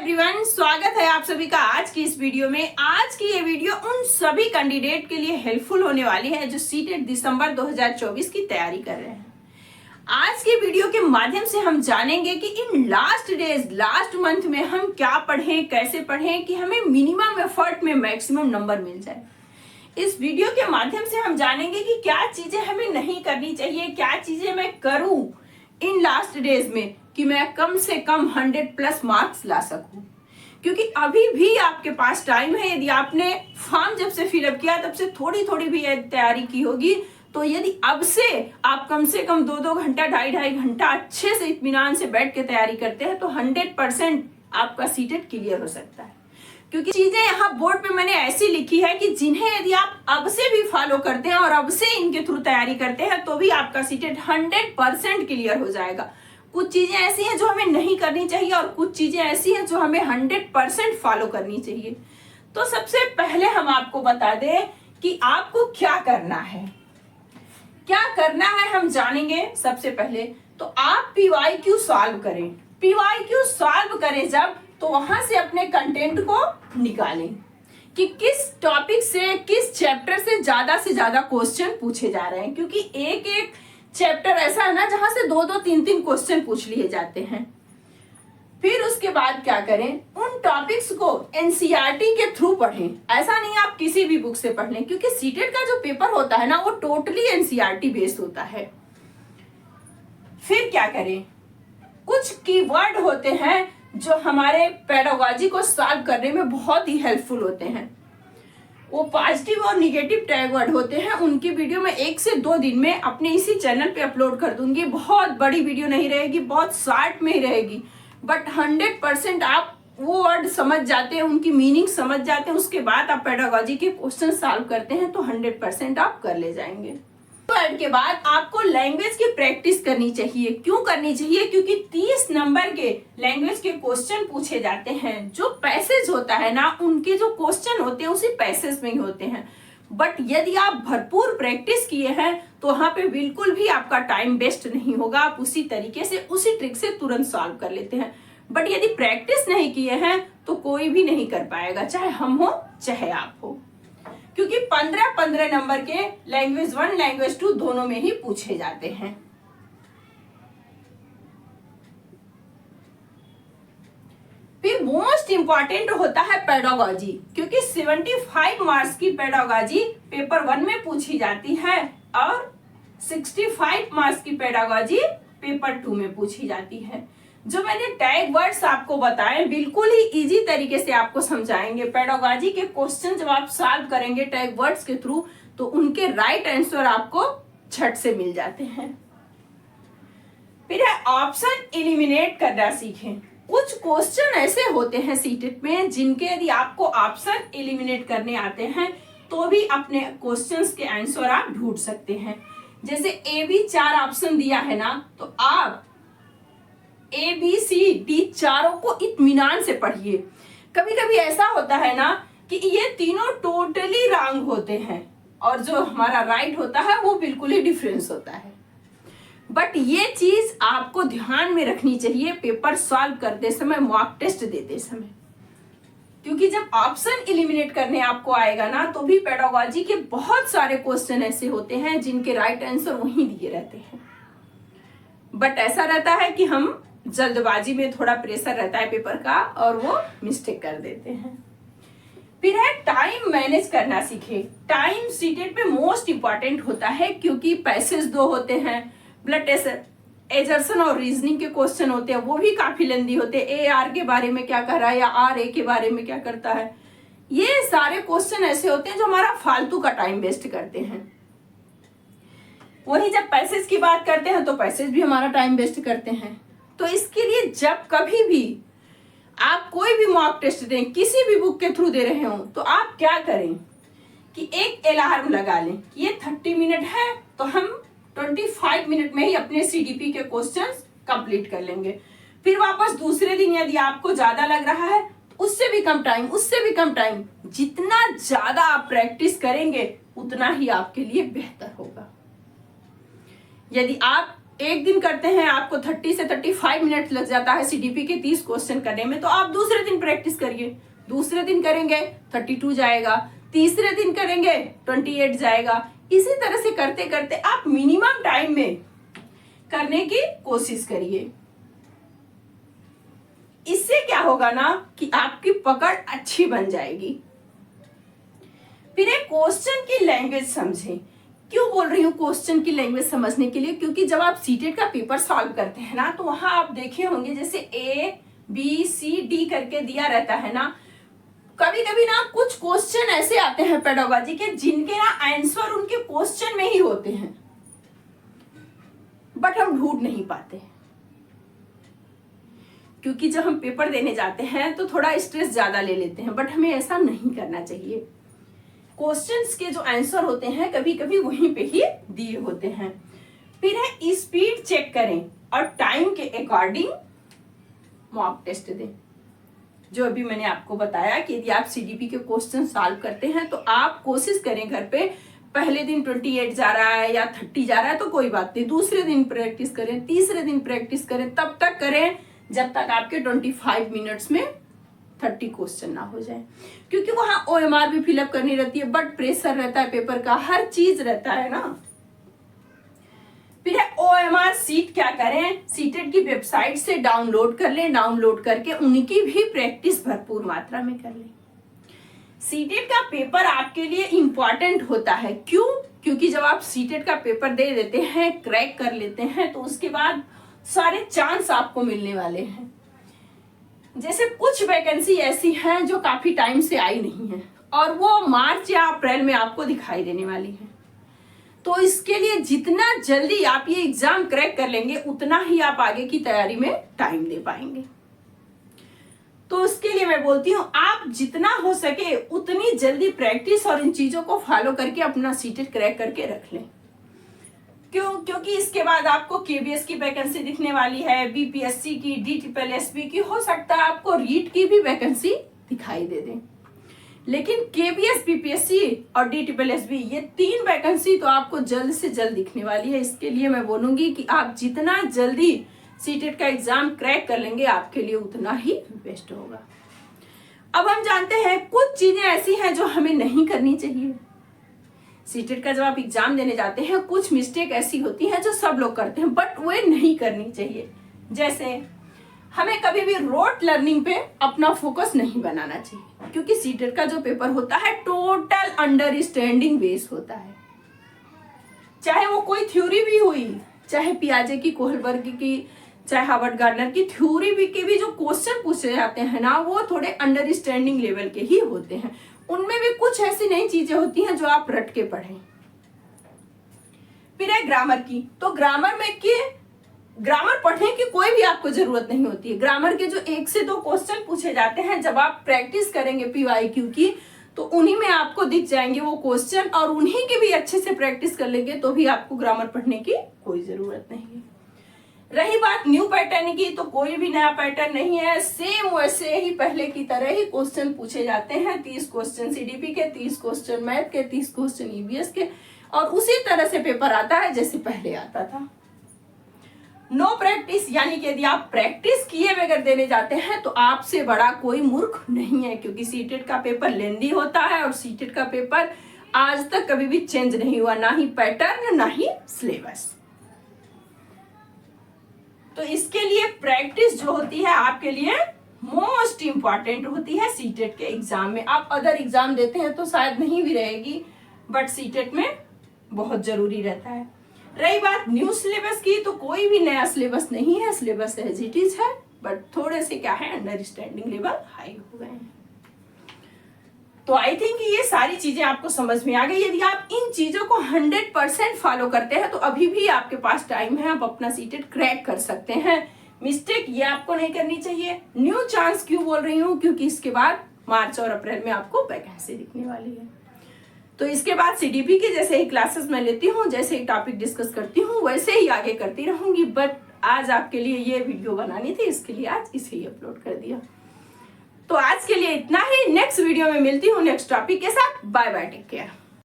Everyone, स्वागत है आप सभी का आज की इस वीडियो में। आज की ये वीडियो उन सभी कैंडिडेट के लिए हेल्पफुल होने वाली है जो सीटेट दिसंबर 2024 की तैयारी कर रहे हैं। आज की वीडियो के माध्यम से हम जानेंगे कि in last days, last month में हम क्या पढ़ें, कैसे पढ़ें कि हमें मिनिमम एफर्ट में मैक्सिमम नंबर मिल जाए। इस वीडियो के माध्यम से हम जानेंगे कि क्या चीजें हमें नहीं करनी चाहिए, क्या चीजें मैं करूं इन लास्ट डेज में कि मैं कम से कम 100+ मार्क्स ला सकूं। क्योंकि अभी भी आपके पास टाइम है। यदि आपने फॉर्म जब से फिलअप किया तब से थोड़ी थोड़ी भी तैयारी की होगी, तो यदि अब से आप कम से कम 2-2 घंटा, 2.5 घंटा अच्छे से इत्मीनान से बैठ के तैयारी करते हैं तो 100% आपका सीटेट क्लियर हो सकता है। क्योंकि चीजें यहाँ बोर्ड पे मैंने ऐसी लिखी है कि जिन्हें यदि आप अब से भी फॉलो करते हैं और अब से इनके थ्रू तैयारी करते हैं तो भी आपका सीटेट 100% क्लियर हो जाएगा। कुछ चीजें ऐसी हैं जो हमें नहीं करनी चाहिए और कुछ चीजें ऐसी हैं जो हमें 100% फॉलो करनी चाहिए। तो सबसे पहले हम आपको बता दें कि आपको क्या करना है। क्या करना है हम जानेंगे। सबसे पहले तो आप PYQ सॉल्व करें। PYQ सॉल्व करें जब, तो वहां से अपने कंटेंट को निकालें कि किस टॉपिक से, किस चैप्टर से ज्यादा क्वेश्चन पूछे जा रहे हैं। क्योंकि एक एक चैप्टर ऐसा है ना जहां से 2-2, 3-3 क्वेश्चन पूछ लिए जाते हैं। फिर उसके बाद क्या करें, उन टॉपिक्स को NCERT के थ्रू पढ़ें। ऐसा नहीं आप किसी भी बुक से पढ़ लें, क्योंकि सीटेट का जो पेपर होता है ना वो टोटली NCERT बेस्ड होता है। फिर क्या करें, कुछ कीवर्ड होते हैं जो हमारे पेडागोजी को सॉल्व करने में बहुत ही हेल्पफुल होते हैं। वो पॉजिटिव और निगेटिव टैग वर्ड होते हैं। उनकी वीडियो मैं 1 से 2 दिन में अपने इसी चैनल पे अपलोड कर दूंगी। बहुत बड़ी वीडियो नहीं रहेगी, बहुत शॉर्ट में ही रहेगी, बट 100% आप वो वर्ड समझ जाते हैं, उनकी मीनिंग समझ जाते हैं, उसके बाद आप पेडागोजी के क्वेश्चन सॉल्व करते हैं तो 100% आप कर ले जाएंगे। वर्ड के बाद आपको लैंग्वेज की प्रैक्टिस करनी चाहिए। क्यों करनी चाहिए? क्योंकि 30 नंबर के लैंग्वेज के क्वेश्चन पूछे जाते हैं। जो पैसेज होता है ना, उनके जो क्वेश्चन होते हैं उसी पैसेज में ही होते हैं। बट यदि आप भरपूर प्रैक्टिस किए हैं तो वहां पे बिल्कुल भी आपका टाइम वेस्ट नहीं होगा। आप उसी तरीके से, उसी ट्रिक से तुरंत सॉल्व कर लेते हैं। बट यदि प्रैक्टिस नहीं किए हैं तो कोई भी नहीं कर पाएगा, चाहे हम हो चाहे आप हो। क्योंकि 15-15 नंबर के लैंग्वेज 1, लैंग्वेज 2 दोनों में ही पूछे जाते हैं। फिर मोस्ट इंपॉर्टेंट होता है पेडागोजी, क्योंकि 75 मार्क्स की पेडागोजी पेपर 1 में पूछी जाती है और 65 मार्क्स की पेडागोजी पेपर 2 में पूछी जाती है। जो मैंने टैग वर्ड्स आपको बताए बिल्कुल ही इजी तरीके से आपको समझाएंगे। पेडागोजी के क्वेश्चन जब आप सॉल्व करेंगे टैग वर्ड्स के थ्रू तो उनके राइट आंसर आपको झट से मिल जाते हैं। फिर है ऑप्शन एलिमिनेट करना सीखें। कुछ क्वेश्चन ऐसे होते हैं सीटेट में जिनके यदि आपको ऑप्शन एलिमिनेट करने आते हैं तो भी अपने क्वेश्चंस के आंसर आप ढूंढ सकते हैं। जैसे AB 4 ऑप्शन दिया है ना, तो आप ABCD चारों को इत्मीनान से पढ़िए। कभी कभी ऐसा होता है ना कि ये तीनों टोटली रॉन्ग होते हैं और जो हमारा राइट होता है वो बिल्कुल ही डिफरेंस होता है। बट ये चीज आपको ध्यान में रखनी चाहिए पेपर सॉल्व करते समय, मॉक टेस्ट देते समय। क्योंकि जब ऑप्शन एलिमिनेट करने आपको आएगा ना तो भी पेडागोजी के बहुत सारे क्वेश्चन ऐसे होते हैं जिनके राइट आंसर वहीं दिए रहते हैं। बट ऐसा रहता है कि हम जल्दबाजी में, थोड़ा प्रेशर रहता है पेपर का और वो मिस्टेक कर देते हैं। फिर है टाइम मैनेज करना सीखे। टाइम सीटेट में मोस्ट इंपॉर्टेंट होता है क्योंकि पैसेज 2 होते हैं, ब्लड टेस्ट, एजर्सन और रीजनिंग के क्वेश्चन होते हैं, वो भी काफी लेंदी होते हैं। AR के बारे में क्या कर रहा है या RA के बारे में क्या करता है, ये सारे क्वेश्चन ऐसे होते हैं जो हमारा फालतू का टाइम वेस्ट करते हैं। वही जब पैसेज की बात करते हैं तो पैसेज भी हमारा टाइम वेस्ट करते हैं। तो इसके लिए जब कभी भी आप कोई भी मॉक टेस्ट दें, किसी भी बुक के थ्रू दे रहे हो, तो आप क्या करें कि एक अलार्म लगा लें कि ये 30 मिनट है तो हम 25 मिनट में ही अपने CDP के क्वेश्चंस कंप्लीट कर लेंगे। फिर वापस दूसरे दिन यदि आपको ज्यादा लग रहा है तो उससे भी कम टाइम, उससे भी कम टाइम। जितना ज्यादा आप प्रैक्टिस करेंगे उतना ही आपके लिए बेहतर होगा। यदि आप एक दिन करते हैं आपको 30 से 35 मिनट लग जाता है सीडीपी के 30 क्वेश्चन करने में, तो आप दूसरे दिन प्रैक्टिस करिए। दूसरे दिन करेंगे 32 जाएगा, तीसरे दिन करेंगे 28 जाएगा। इसी तरह से करते करते आप मिनिमम टाइम में करने की कोशिश करिए। इससे क्या होगा ना कि आपकी पकड़ अच्छी बन जाएगी। फिर एक क्वेश्चन की लैंग्वेज समझें। क्यों बोल रही हूँ क्वेश्चन की लैंग्वेज समझने के लिए? क्योंकि जब आप सीटेट का पेपर सॉल्व करते हैं ना, तो वहां आप देखे होंगे जैसे ABCD करके दिया रहता है ना। कभी कभी ना कुछ क्वेश्चन ऐसे आते हैं पेडागोजी के जिनके ना आंसर उनके क्वेश्चन में ही होते हैं, बट हम ढूंढ नहीं पाते, क्योंकि जब हम पेपर देने जाते हैं तो थोड़ा स्ट्रेस ज्यादा ले लेते हैं। बट हमें ऐसा नहीं करना चाहिए। क्वेश्चंस के जो आंसर होते हैं कभी कभी वहीं पे ही दिए होते हैं। फिर है स्पीड चेक करें और टाइम के अकॉर्डिंग मॉक टेस्ट दें। जो अभी मैंने आपको बताया कि यदि आप सीडीपी के क्वेश्चन सॉल्व करते हैं तो आप कोशिश करें घर पे, पहले दिन 28 जा रहा है या 30 जा रहा है तो कोई बात नहीं, दूसरे दिन प्रैक्टिस करें, तीसरे दिन प्रैक्टिस करें, तब तक करें जब तक आपके 25 मिनट्स में 30 क्वेश्चन ना हो जाए। क्योंकि वहां OMR भी फिलअप करनी रहती है, बट प्रेशर रहता है पेपर का, हर चीज रहता है ना। फिर है OMR सीट क्या करें, सीटेट की वेबसाइट से डाउनलोड कर लें, डाउनलोड करके उनकी भी प्रैक्टिस भरपूर मात्रा में कर लें। सीटेट का पेपर आपके लिए इंपॉर्टेंट होता है। क्यों? क्योंकि जब आप सीटेट का पेपर दे देते हैं, क्रैक कर लेते हैं, तो उसके बाद सारे चांस आपको मिलने वाले हैं। जैसे कुछ वैकेंसी ऐसी हैं जो काफी टाइम से आई नहीं है और वो मार्च या अप्रैल में आपको दिखाई देने वाली है। तो इसके लिए जितना जल्दी आप ये एग्जाम क्रैक कर लेंगे उतना ही आप आगे की तैयारी में टाइम दे पाएंगे। तो उसके लिए मैं बोलती हूँ आप जितना हो सके उतनी जल्दी प्रैक्टिस और इन चीजों को फॉलो करके अपना सीटेट क्रैक करके रख लें। क्यों? क्योंकि इसके बाद आपको KBS की वैकेंसी दिखने वाली है, BPSC की, DSSB की, हो सकता है आपको रीट की भी वैकेंसी दिखाई दे दें। लेकिन KBS, BPSC और DSSB ये 3 वैकेंसी तो आपको जल्द से जल्द दिखने वाली है। इसके लिए मैं बोलूंगी कि आप जितना जल्दी सीटेट का एग्जाम क्रैक कर लेंगे आपके लिए उतना ही बेस्ट होगा। अब हम जानते हैं कुछ चीजें ऐसी हैं जो हमें नहीं करनी चाहिए। सीटेट का जब आप एग्जाम देने जाते हैं कुछ मिस्टेक ऐसी होती हैं जो सब लोग करते हैं, बट वे नहीं करनी चाहिए। जैसे हमें कभी भी रोट लर्निंग पे अपना फोकस नहीं बनाना चाहिए, क्योंकि सीटेट का जो पेपर होता है टोटल अंडरस्टैंडिंग बेस होता है। चाहे वो कोई थ्योरी भी हुई, चाहे पियाजे की, कोहलबर्ग की, चाहे हार्वर्ड गार्डनर की थ्योरी भी के भी जो क्वेश्चन पूछे जाते हैं ना, वो थोड़े अंडरस्टैंडिंग लेवल के ही होते हैं। उनमें भी कुछ ऐसी नई चीजें होती हैं जो आप रट के पढ़ें। फिर है ग्रामर की। तो ग्रामर पढ़ने की कोई भी आपको जरूरत नहीं होती है। ग्रामर के जो 1 से 2 क्वेश्चन पूछे जाते हैं, जब आप प्रैक्टिस करेंगे PYQ की, तो उन्हीं में आपको दिख जाएंगे वो क्वेश्चन, और उन्हीं की भी अच्छे से प्रैक्टिस कर लेंगे तो भी आपको ग्रामर पढ़ने की कोई जरूरत नहीं है। रही बात न्यू पैटर्न की, तो कोई भी नया पैटर्न नहीं है, सेम वैसे ही पहले की तरह ही क्वेश्चन पूछे जाते हैं। 30 क्वेश्चन सीडीपी के, 30 क्वेश्चन मैथ के, 30 क्वेश्चन EVS के, और उसी तरह से पेपर आता है जैसे पहले आता था। नो प्रैक्टिस, यानी कि यदि आप प्रैक्टिस किए बगैर देने जाते हैं तो आपसे बड़ा कोई मूर्ख नहीं है, क्योंकि सीटेट का पेपर लेंदी होता है और सीटेट का पेपर आज तक कभी भी चेंज नहीं हुआ, ना ही पैटर्न ना ही सिलेबस। तो इसके लिए प्रैक्टिस जो होती है आपके लिए मोस्ट इंपॉर्टेंट होती है सीटेट के एग्जाम में। आप अदर एग्जाम देते हैं तो शायद नहीं भी रहेगी, बट सीटेट में बहुत जरूरी रहता है। रही बात न्यू सिलेबस की, तो कोई भी नया सिलेबस नहीं है, सिलेबस एज इट इज है, बट थोड़े से क्या है अंडरस्टैंडिंग लेवल हाई हो गए हैं। तो आई थिंक ये सारी चीजें आपको समझ में आ गई। यदि आप इन चीजों को 100% फॉलो करते हैं तो अभी भी आपके पास टाइम है, आप अपना सीटेट क्रैक कर सकते हैं। मिस्टेक ये आपको नहीं करनी चाहिए। न्यू चांस क्यों बोल रही हूँ? क्योंकि इसके बाद मार्च और अप्रैल में आपको वैकेंसी दिखने वाली है। तो इसके बाद सीडीपी की जैसे ही क्लासेस मैं लेती हूँ, जैसे ही टॉपिक डिस्कस करती हूँ, वैसे ही आगे करती रहूंगी। बट आज आपके लिए ये वीडियो बनानी थी, इसके लिए आज इसे ही अपलोड कर दिया। तो आज के लिए इतना ही। नेक्स्ट वीडियो में मिलती हूँ नेक्स्ट टॉपिक के साथ। Bye bye, take care.